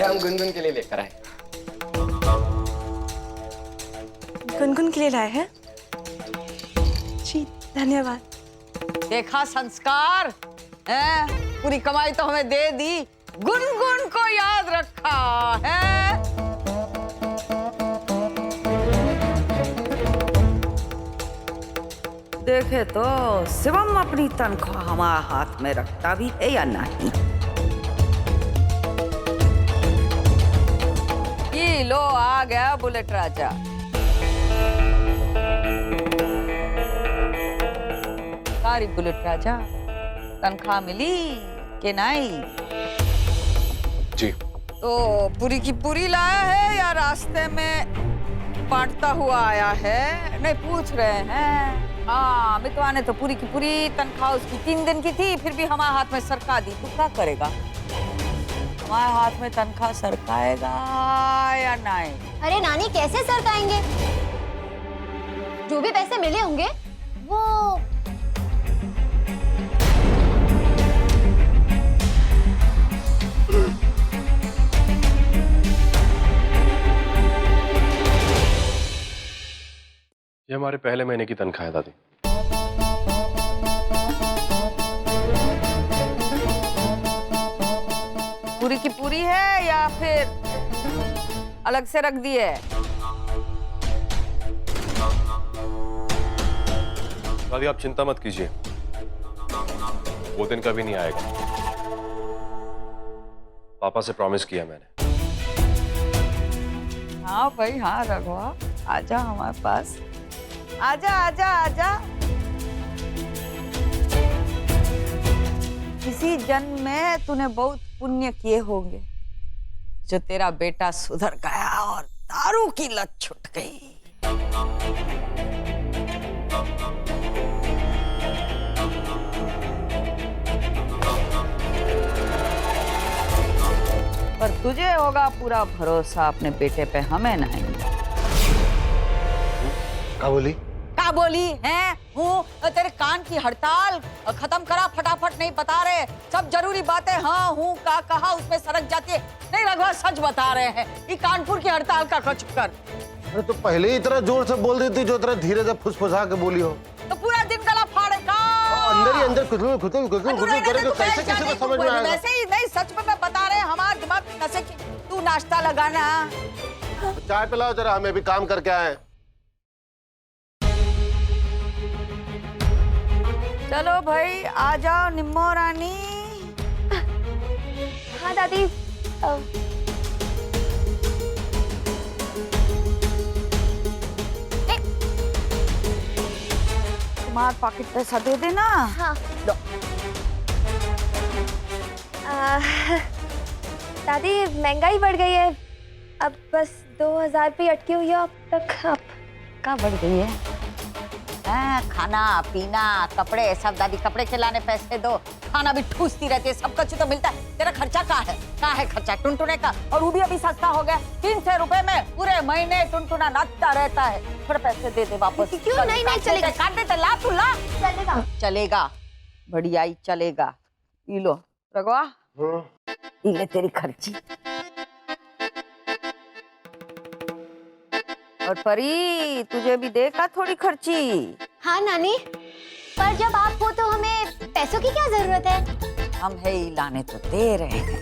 ये हम गुनगुन के लिए लेकर आए। गुनगुन के लिए लाए हैं? जी धन्यवाद। देखा संस्कार है? पूरी कमाई तो हमें दे दी, गुनगुन को याद रखा है। देखे तो शिवम अपनी तनख्वाह हमारे हाथ में रखता भी है या नहीं। ये लो आ गया बुलेट राजा। सारी बुलेट राजा, तनख्वाह मिली कि नहीं? जी। तो पूरी की पूरी लाया है या रास्ते में बांटता हुआ आया है? नहीं पूछ रहे हैं। हाँ, मितवा ने तो पूरी की पूरी तनख्वाह उसकी 3 दिन की थी, फिर भी हमारे हाथ में सरका दी। तू क्या करेगा? हमारे हाथ में तनख्वाह सरकाएगा या नहीं? अरे नानी कैसे सरकाएंगे? जो भी पैसे मिले होंगे वो ये हमारे पहले महीने की तनख्वाह है दादी। पूरी की पूरी है या फिर अलग से रख दी है? दादी आप चिंता मत कीजिए, वो दिन कभी नहीं आएगा। पापा से प्रॉमिस किया मैंने। हाँ भाई हाँ रघुआ, आजा हमारे पास, आजा आजा आजा। किसी जन्म में तूने बहुत पुण्य किए होंगे जो तेरा बेटा सुधर गया और दारू की लत छूट गई। पर तुझे होगा पूरा भरोसा अपने बेटे पे, हमें नहीं। क्या बोली? क्या बोली है? हूँ तेरे कान की हड़ताल खत्म करा फटाफट, नहीं बता रहे सब जरूरी बातें। हाँ हूँ का कहा उसमें सरक जाती है। नहीं रघुआ सच बता रहे हैं, ये कानपुर की हड़ताल का कुछ कर। अरे तो पहले ही इतना जोर से बोल देती जो इतना धीरे से फुसफुसा के बोली हो तो पूरा दिन गला फाड़ेगा। अंदर ही अंदर खुद करेंगे, कैसे किसी को समझ में आएगा? वैसे ही नहीं, सच में मैं बता रहे, हमारा दिमाग की नसें की। तू नाश्ता लगाना। चाय पिलाओ जरा, हमें भी काम करके आए। चलो भाई आ जाओ निम्मो रानी। हाँ दादी। तुम्हारा पॉकेट पैसा दे देना। हाँ लो। दादी महंगाई बढ़ गई है, अब बस 2000 पे अटकी हुई है अब तक। अब क्या बढ़ गई है? खाना पीना कपड़े सब। दादी कपड़े खिलाने पैसे दो, खाना भी ठूसती रहती है, सब कुछ तो मिलता है। तेरा खर्चा कहाँ है खर्चा टुनटुने का? और वो भी अभी सस्ता हो गया, 300 रुपए में पूरे महीने टुनटुना नाचता रहता है। थोड़े पैसे दे दे वापस। क्यों? नहीं नहीं चलेगा। काट देते, ला तू ला। चलेगा चलेगा, बढ़िया ही चलेगा। पी लो रघुआ, पी ले तेरी खर्ची। और परी तुझे भी देखा थोड़ी खर्ची। हाँ नानी, पर जब आप हो तो हमें पैसों की क्या जरूरत है? हम है ही लाने तो दे रहे हैं।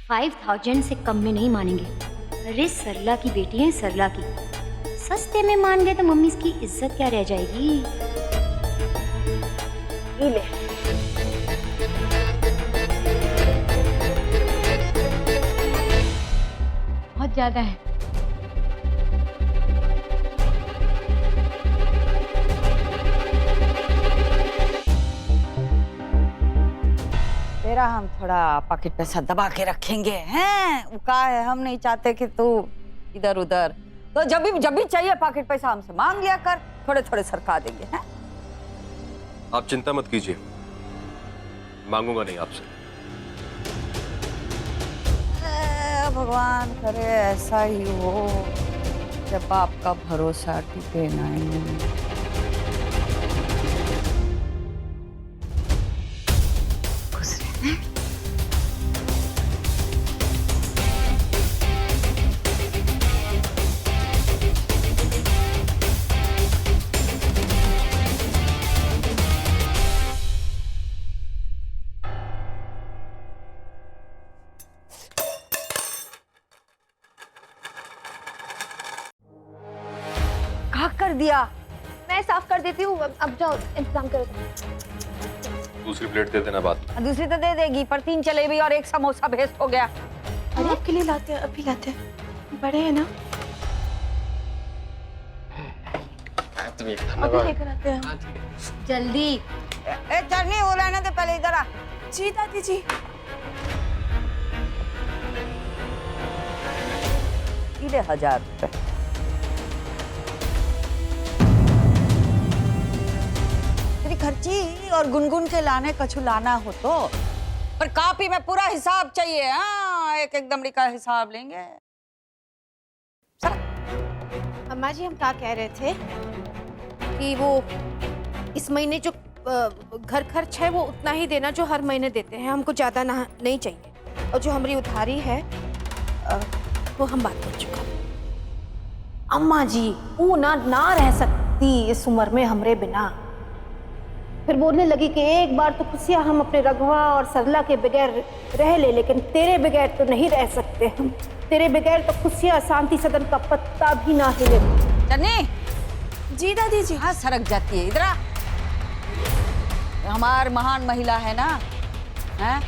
5000 से कम में नहीं मानेंगे। अरे सरला की बेटी है, सरला की। सस्ते में मान गए तो मम्मी की इज्जत क्या रह जाएगी? ये ले। बहुत ज्यादा है। तेरा हम थोड़ा पॉकेट पैसा दबा के रखेंगे हैं, वो का है, हम नहीं चाहते कि तू इधर उधर। तो जब भी चाहिए पॉकेट पैसा हमसे मांग लिया कर, थोड़े थोड़े सरका देंगे हैं। आप चिंता मत कीजिए, मांगूंगा नहीं आपसे। भगवान करे ऐसा ही हो, जब बाप का भरोसा टूटे नहीं। खुश रहना। कर दिया। मैं साफ कर देती हूँ, अब जाओ इंतजाम करो। दूसरी प्लेट दे देना बाद में। दूसरी तो दे देगी, पर 3 जलेबी और 1 समोसा वेस्ट हो गया। अरे आपके लिए लाते हैं, अभी लाते हैं। बड़े हैं ना, अभी लेकर आते हैं। जल्दी। ए चटनी वो रहने दे, पहले इधर आ। जी दादी जी। ले 1000 रुपए। तेरी खर्ची और गुनगुन के लाने कछु लाना हो तो, पर कॉपी में पूरा हिसाब चाहिए। हाँ, एक एक दमड़ी का हिसाब लेंगे। अम्मा जी, हम क्या कह रहे थे कि वो इस महीने जो घर खर्च है वो उतना ही देना जो हर महीने देते हैं, हमको ज़्यादा नहीं चाहिए। और जो हमारी उधारी है वो हम बात कर चुका। अम्मा जी, वो ना रह सकती इस उम्र में हमरे बिना। फिर बोलने लगी कि एक बार तो खुशियाँ हम अपने रघवा और सरला के बगैर रह ले, लेकिन तेरे बगैर तो नहीं रह सकते हम। तेरे बगैर तो खुशियाँ शांति सदन का पत्ता भी ना हिले। चन्नी। जी दादी जी। हाँ, सरक जाती है। इधर आ। हमार महान महिला है ना, हैं?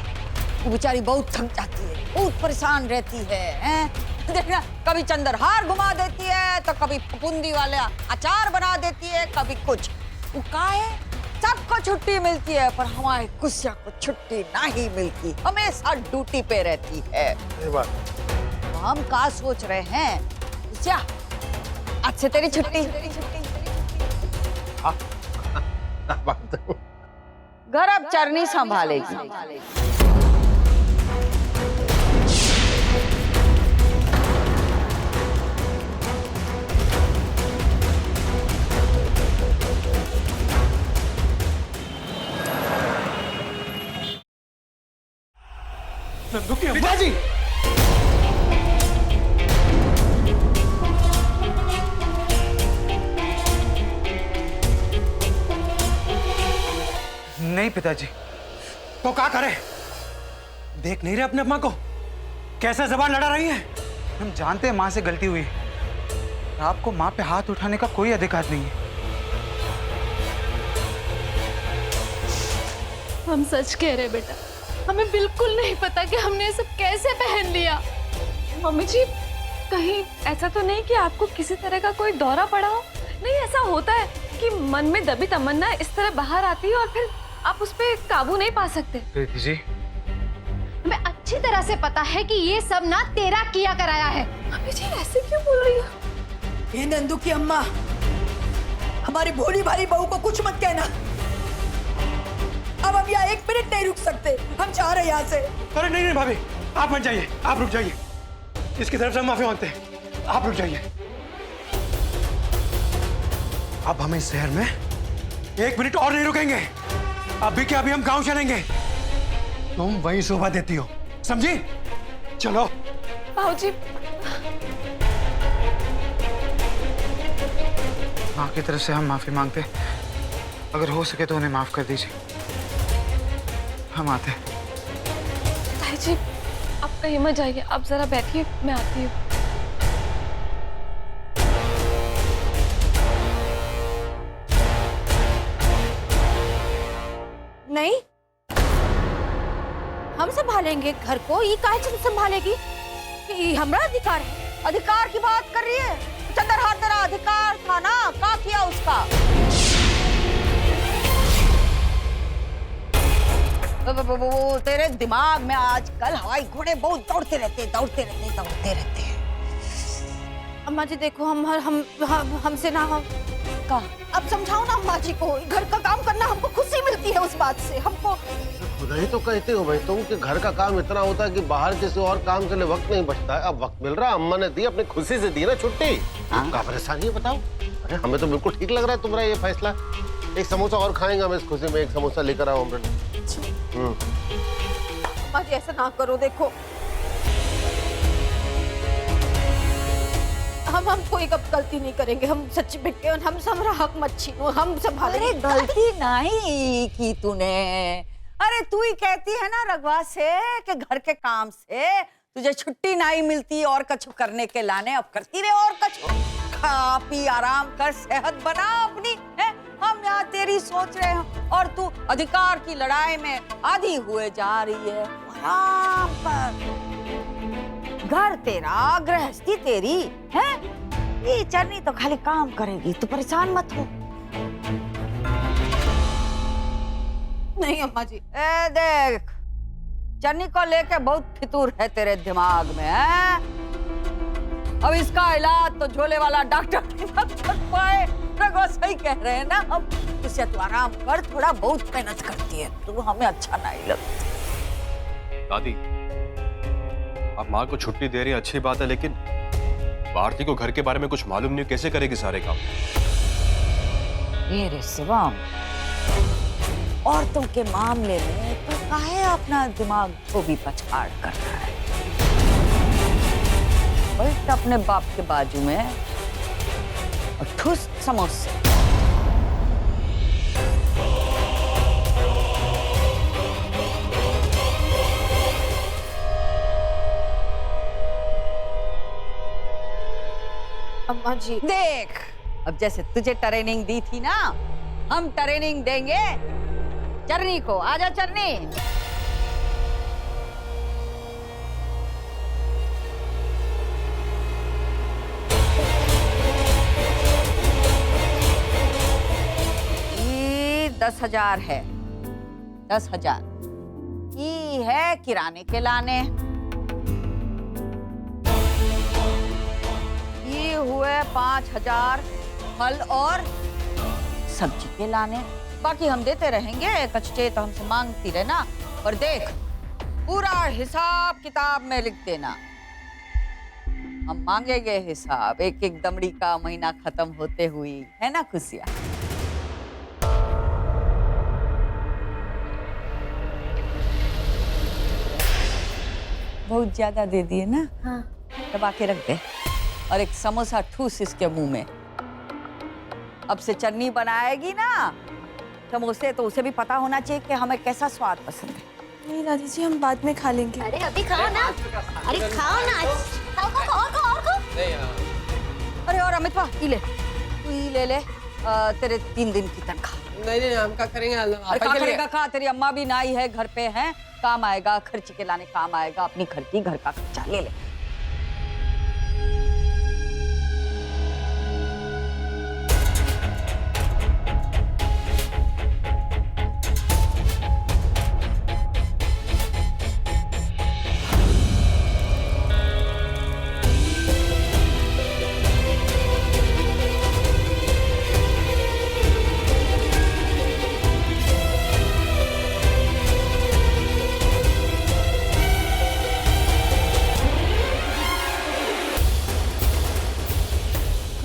वो बेचारी बहुत थक जाती है, बहुत परेशान रहती है, हैं? देखना, कभी चंद्रहार घुमा देती है, तो कभी फफूंदी वाले अचार बना देती है, कभी कुछ। वो का है, सबको छुट्टी मिलती है, पर हमारी कुशिया को छुट्टी नहीं मिलती, हमेशा ड्यूटी पे रहती है। तो हम का सोच रहे हैं, कुशिया, आज से तेरी छुट्टी। घर अब चरनी संभालेगी। पिताजी, नहीं पिताजी, तो क्या करे? देख नहीं रहे अपने अम्मा को कैसे जबान लड़ा रही है? हम जानते हैं माँ से गलती हुई है, आपको माँ पे हाथ उठाने का कोई अधिकार नहीं है। हम सच कह रहे बेटा, हमें बिल्कुल नहीं पता कि हमने ये सब कैसे पहन लिया। मम्मी जी, कहीं ऐसा तो नहीं कि आपको किसी तरह का कोई दौरा पड़ा हो? नहीं, ऐसा होता है कि मन में दबी तमन्ना इस तरह बाहर आती है और फिर आप उस पर काबू नहीं पा सकते। प्रीति जी, हमें अच्छी तरह से पता है कि ये सब ना तेरा किया कराया है। मम्मी जी, ऐसे क्यों बोल रही हो? ये नंदू की अम्मा, हमारी भोली भाली बहू को कुछ मत कहना। अब हम यहाँ 1 मिनट नहीं रुक सकते, हम जा रहे हैं यहाँ से। अरे नहीं नहीं भाभी, आप मत जाइए, आप रुक जाइए। इसकी तरफ से हम माफी मांगते हैं, आप रुक जाइए। अब हम इस शहर में 1 मिनट और नहीं रुकेंगे। अभी के अभी हम गांव चलेंगे। तुम वही शोभा देती हो, समझी? चलो। बाबूजी, माँ की तरफ से हम माफी मांगते, अगर हो सके तो उन्हें माफ कर दीजिए। हम आते हैं। ताई जी, आप कहीं मत जाइए, आप जरा बैठिए, मैं आती हूँ। नहीं, हम संभालेंगे घर को। ये काहे से संभालेगी? ये हमारा अधिकार है। अधिकार की बात कर रही है? चंद्रहार तेरा अधिकार था ना, क्या किया उसका? वो तेरे दिमाग में आजकल हवाई घोड़े बहुत दौड़ते रहते हैं। अम्मा जी देखो, हमसे ना हम का अब समझाओ ना अम्मा जी को। घर का काम करना हमको खुशी मिलती है उस बात से। हमको खुद ही तो कहते हो भाई तुम कि घर का काम इतना होता है कि बाहर किसी और काम के लिए वक्त नहीं बचता है। अब वक्त मिल रहा है, अम्मा ने दी, अपनी खुशी से दी ना छुट्टी। क्या परेशानी है बताओ? अरे हमें तो बिल्कुल ठीक लग रहा है तुम्हारा ये फैसला। एक समोसा और खाएंगे हम इस खुशी में। एक समोसा लेकर आओ हम। अम्मा जी ऐसा ना करो। देखो, हम कोई कब गलती नहीं करेंगे। हम सच्ची बेटे, हम हमारा हक मत छीनो, हम संभालेंगे। अरे गलती नहीं की तूने। अरे तू ही कहती है ना रघवा से कि घर के काम से तुझे छुट्टी नहीं मिलती और कछु करने के लाने। अब करती रहे और कछु। खा पी आराम कर, सेहत बना अपनी है। हम यहाँ तेरी सोच रहे हैं और तू अधिकार की लड़ाई में आधी हुए जा रही है। आराम पर, घर तेरा, गृहस्थी तेरी है। ये चरनी तो खाली काम करेगी, तू परेशान मत हो। नहीं अम्मा जी। ए देख, चन्नी को लेके बहुत फितूर है तेरे दिमाग में है? अब इसका इलाज तो झोले वाला डॉक्टर भी न कर पाए। रघु सही कह रहे हैं ना हम। इससे तू आराम कर, थोड़ा बहुत मेहनत करती है तू, हमें अच्छा नहीं लगता। दादी, आप माँ को छुट्टी दे रही हैं, अच्छी बात है, लेकिन भारती को घर के बारे में कुछ मालूम नहीं, कैसे करेगी सारे काम? मेरे शिवम, औरतों के मामले में तो काहे अपना दिमाग को भी पछाड़ कर रहा है? बैठ अपने बाप के बाजू में और ठूस समोसे। अम्मा जी देख, अब जैसे तुझे ट्रेनिंग दी थी ना, हम ट्रेनिंग देंगे चरनी को। आजा चरनी। ये 10,000 है, 10,000 ये है किराने के लाने। ये हुए 5,000 फल और सब्जी के लाने। बाकी हम देते रहेंगे, कच्चे तो हमसे मांगती रहना। और देख, पूरा हिसाब किताब में लिख देना। हम मांगेंगे हिसाब एक एक दमड़ी का महीना खत्म होते हुए, है ना खुशिया? बहुत ज्यादा दे दिए ना? हाँ। दबा के रख दे और एक समोसा ठूस इसके मुंह में। अब से चटनी बनाएगी ना समोसे, तो उसे भी पता होना चाहिए कि हमें कैसा स्वाद पसंद है। नहीं दादी जी, हम बाद में खा लेंगे। अरे अभी खाओ ना, अरे खाओ ना, और अरे और अमितवा, ई ले, तू ई ले ले, तेरे 3 दिन की तनख्वाह। नहीं हम क्या करेंगे? अरे क्या करेगा? खा, तेरी अम्मा भी नाई है, घर पे है, काम आएगा, खर्च के लाने काम आएगा। अपनी घर का खर्चा ले ले।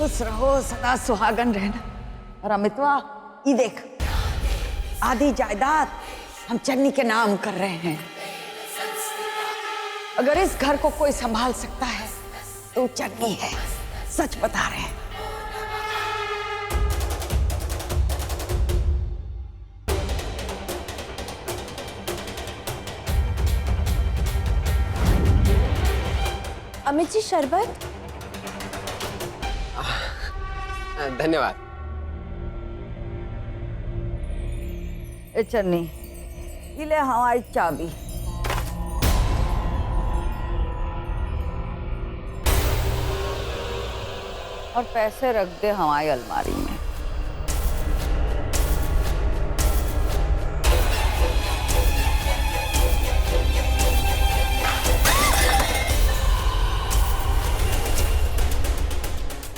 खुश रहो, सदा सुहागन रहना। और अमितवा, ये देख, आधी जायदाद हम चन्नी के नाम कर रहे हैं। अगर इस घर को कोई संभाल सकता है तो चन्नी है, सच बता रहे हैं। अमित जी, शरबत। धन्यवाद। ए चन्नी, ये ले हमारी चाबी। और पैसे रख दे हमारी अलमारी में।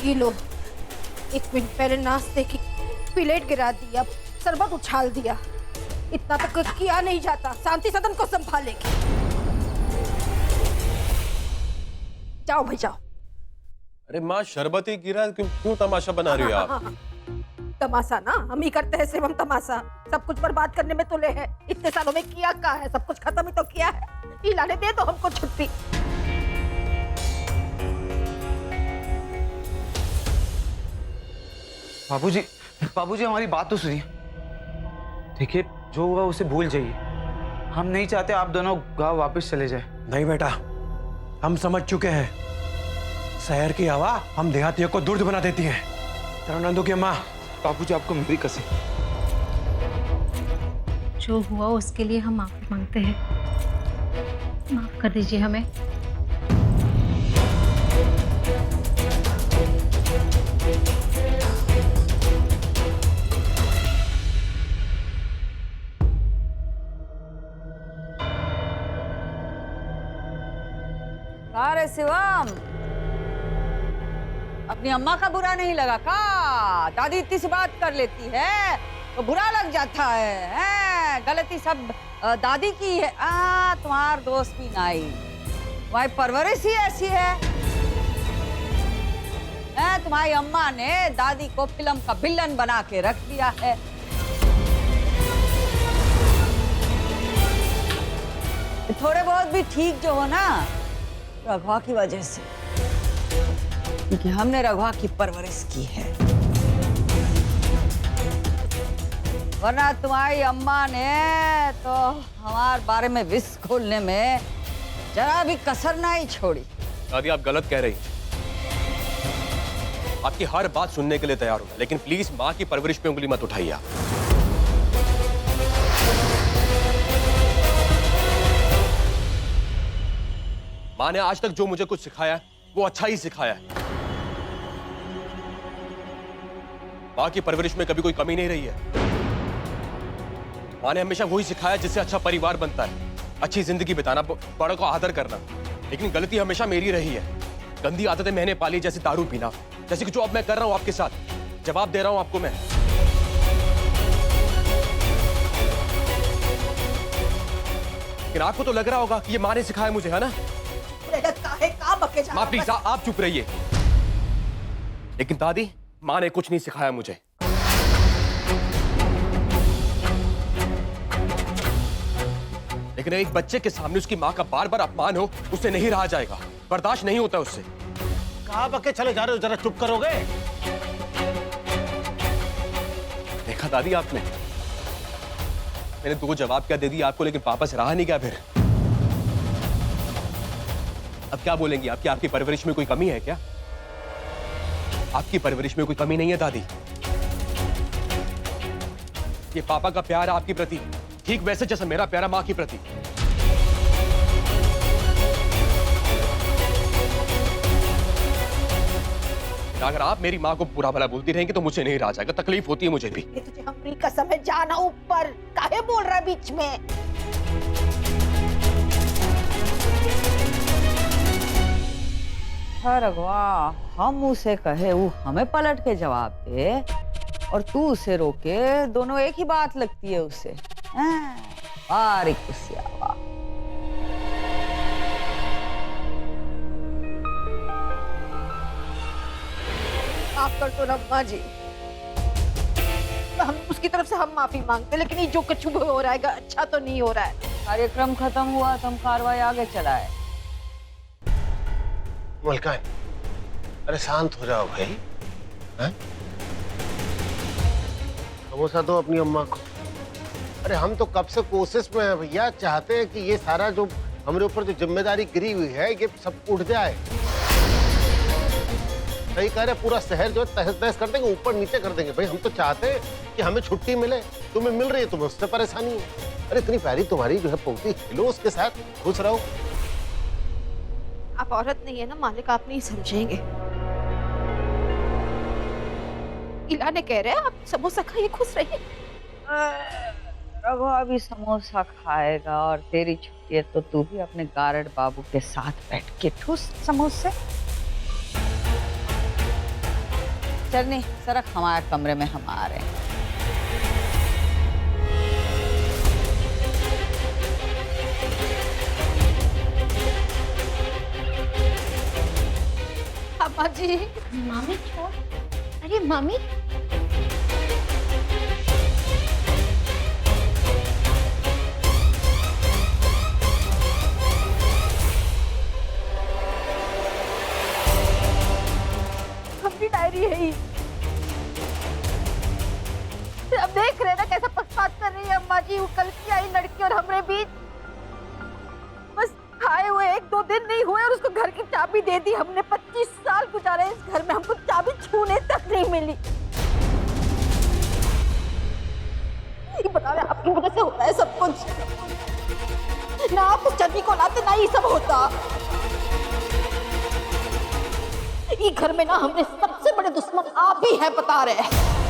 ये लो, 1 मिनट पहले नाश्ते की प्लेट गिरा दी, अब शरबत उछाल दिया। इतना तो किया नहीं जाता, शांति सदन को संभालेगी। जाओ भाई जाओ। अरे माँ, शरबत ही गिरा, क्यों तमाशा बना रही हो आप? तमाशा ना हम ही करते हैं, सिर्फ हम तमाशा। सब कुछ बर्बाद करने में तुले हैं। इतने सालों में किया क्या है? सब कुछ खत्म ही तो किया है। इलाने दे दो हमको छुट्टी। बाबूजी हमारी बात तो सुनिए। देखिए, जो हुआ उसे भूल जाइए। हम नहीं चाहते आप दोनों गांव वापस चले जाए। नहीं बेटा, हम समझ चुके हैं। शहर की हवा हम देहातियों को दुर्द बना देती है। चलो नंदू की अम्मा, बाबूजी आपको मेरी कसम। जो हुआ उसके लिए हम माफी मांगते हैं, माफ कर दीजिए हमें। अरे शिवम, अपनी अम्मा का बुरा नहीं लगा का? दादी इतनी सी बात कर लेती है तो बुरा लग जाता है? गलती सब दादी की है। तुम्हार दोस्त भी नहीं, तुम्हारी परवरिश ही ऐसी है। तुम्हारी अम्मा ने दादी को फिल्म का विलन बना के रख दिया है। थोड़े बहुत भी ठीक जो हो ना, रघुआ की वजह से, क्योंकि हमने रघुआ की परवरिश की है। वरना तुम्हारी अम्मा ने तो हमारे बारे में विष खोलने में जरा भी कसर नहीं छोड़ी। दादी आप गलत कह रही, आपकी हर बात सुनने के लिए तैयार हूं, लेकिन प्लीज माँ की परवरिश पे उंगली मत उठाइए आप। माँ ने आज तक जो मुझे कुछ सिखाया है वो अच्छा ही सिखाया है। माँ की परवरिश में कभी कोई कमी नहीं रही है। माँ ने हमेशा वही सिखाया जिससे अच्छा परिवार बनता है, अच्छी जिंदगी बिताना, बड़ों को आदर करना। लेकिन गलती हमेशा मेरी रही है। गंदी आदतें मैंने पाली, जैसे दारू पीना, जैसे कि जो अब मैं कर रहा हूं आपके साथ। जवाब दे रहा हूं आपको मैं। लेकिन आपको तो लग रहा होगा कि ये माँ ने सिखाया मुझे, है ना? माँ प्लीज आप चुप रहिए। लेकिन दादी, माँ ने कुछ नहीं सिखाया मुझे। लेकिन एक बच्चे के सामने उसकी माँ का बार बार अपमान हो, उससे नहीं रहा जाएगा, बर्दाश्त नहीं होता उससे। कहाँ बके चले जा रहे हो, जरा चुप करोगे? देखा दादी आपने, मैंने 2 जवाब क्या दे दिया आपको, लेकिन पापा से रहा नहीं क्या फिर? अब क्या बोलेंगी आप कि आपकी परवरिश में कोई कमी है क्या? आपकी परवरिश में कोई कमी नहीं है दादी। ये पापा का प्यार है आपके प्रति, ठीक वैसे जैसा मेरा प्यार है माँ के प्रति। अगर आप मेरी माँ को बुरा भला बोलती रहेंगे तो मुझे नहीं रहा जाएगा, तकलीफ होती है मुझे भी। ये तुझे हमारी कसम है, जाना ऊपर, काहे बोल रहा है बीच में? रघुआ, हम उसे कहे वो हमें पलट के जवाब दे और तू उसे रोके, दोनों एक ही बात लगती है उसे। बारीक कुसियावा। माफ कर दो अम्मा जी, हम उसकी तरफ से हम माफी मांगते, लेकिन ये जो कुछ हो रहा है अच्छा तो नहीं हो रहा है। कार्यक्रम खत्म हुआ तो हम कार्रवाई आगे चलाए। मलकान, अरे शांत हो जाओ भाई। समोसा दो अपनी अम्मा को। अरे हम तो कब से कोशिश में है भैया, चाहते हैं कि ये सारा जो हमारे ऊपर जो जिम्मेदारी गिरी हुई है ये सब उठ जाए। सही कह रहे, पूरा शहर जो है तहस नहस कर देंगे, ऊपर नीचे कर देंगे। भाई हम तो चाहते हैं कि हमें छुट्टी मिले, तुम्हें मिल रही है, तुम्हें उससे परेशानी है। अरे इतनी प्यारी तुम्हारी जो है पोती, खेलो उसके साथ, खुश रहो। आप औरत नहीं है ना मालिक, आप नहीं समझेंगे। इला ने कह रहे हैं आप समोसा खाइए, खुश रहिए। रघुआ भी समोसा खाएगा और तेरी छुट्टी है तो तू भी अपने गारड बाबू के साथ बैठ के ठूस समोसे। चलनी सरक, हमारे कमरे में हम आ रहे हैं। अम्मा जी। मामी छोड़, अरे मामी अपनी डायरी है ही। अब देख रहे ना कैसा पक्षपात कर रही है अम्मा जी। वो कल की आई लड़की और हमरे बीच बस आए हुए 1-2 दिन नहीं हुए और उसको घर की चाबी दे दी हमने। 25 साल वजह से होता है सब कुछ। ना आप उस चंदी को लाते, ना ये सब होता। ये घर में ना हमने सबसे बड़े दुश्मन आप ही हैं, बता रहे हैं।